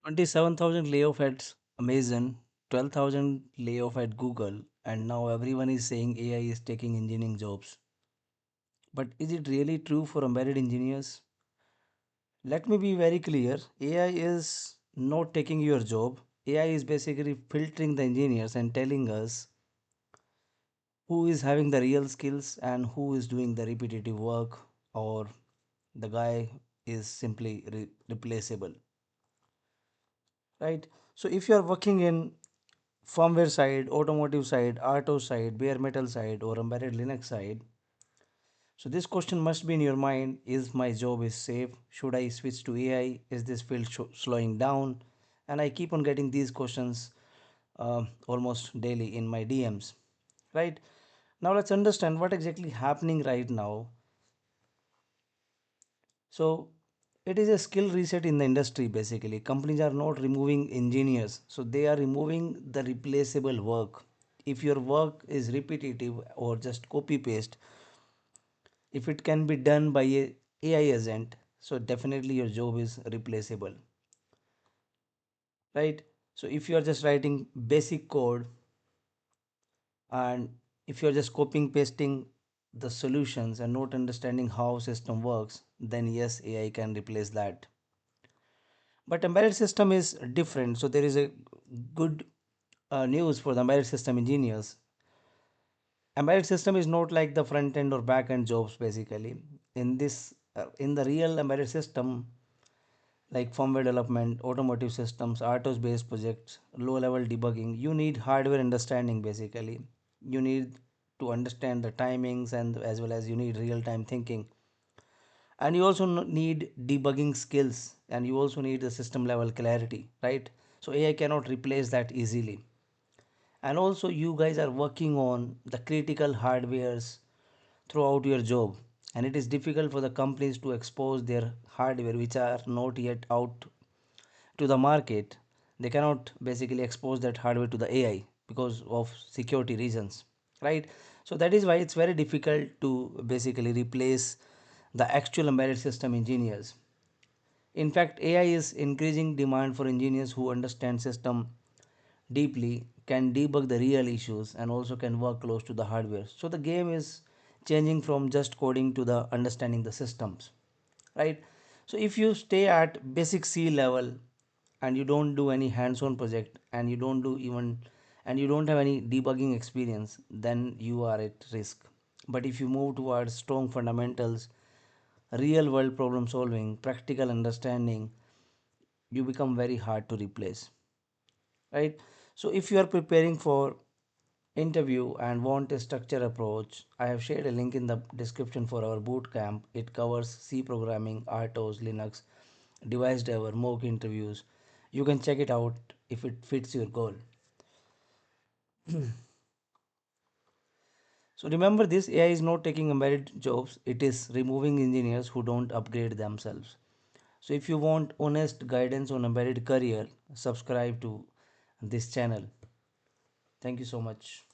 27,000 layoff at Amazon, 12,000 layoff at Google, and now everyone is saying AI is taking engineering jobs. But is it really true for embedded engineers? Let me be very clear, AI is not taking your job. AI is basically filtering the engineers and telling us who is having the real skills and who is doing the repetitive work, or the guy is simply replaceable, right? So if you are working in firmware side, automotive side, RTOS side, bare metal side, or embedded Linux side, so this question must be in your mind: is my job is safe? Should I switch to AI? Is this field slowing down? And I keep on getting these questions almost daily in my DMs, right? Now let's understand what exactly happening right now. So it is a skill reset in the industry. Basically, companies are not removing engineers, so they are removing the replaceable work. If your work is repetitive or just copy paste, if it can be done by a AI agent, so definitely your job is replaceable, right? So if you are just writing basic code, and if you are just copying pasting the solutions and not understanding how system works, then yes, AI can replace that. But embedded system is different. So there is a good news for the embedded system engineers. Embedded system is not like the front end or back end jobs. Basically, in this in the real embedded system, like firmware development, automotive systems, RTOS based projects, low level debugging, you need hardware understanding. Basically, you need to understand the timings, and as well as you need real time thinking, and you also need debugging skills, and you also need the system level clarity, right? So AI cannot replace that easily. And also you guys are working on the critical hardwares throughout your job, and it is difficult for the companies to expose their hardware which are not yet out to the market. They cannot basically expose that hardware to the AI because of security reasons, right? So that is why it's very difficult to basically replace the actual embedded system engineers. In fact, AI is increasing demand for engineers who understand system deeply, can debug the real issues, and also can work close to the hardware. So the game is changing from just coding to the understanding the systems, right? So if you stay at basic C level and you don't do any hands-on project, and you don't have any debugging experience, then you are at risk. But if you move towards strong fundamentals, real world problem solving, practical understanding, you become very hard to replace, right? So if you are preparing for interview and want a structured approach, I have shared a link in the description for our boot camp. It covers C programming, RTOS, Linux, device driver, mock interviews. You can check it out if it fits your goal. So remember this: AI is not taking embedded jobs, it is removing engineers who don't upgrade themselves. So if you want honest guidance on embedded career, subscribe to this channel. Thank you so much.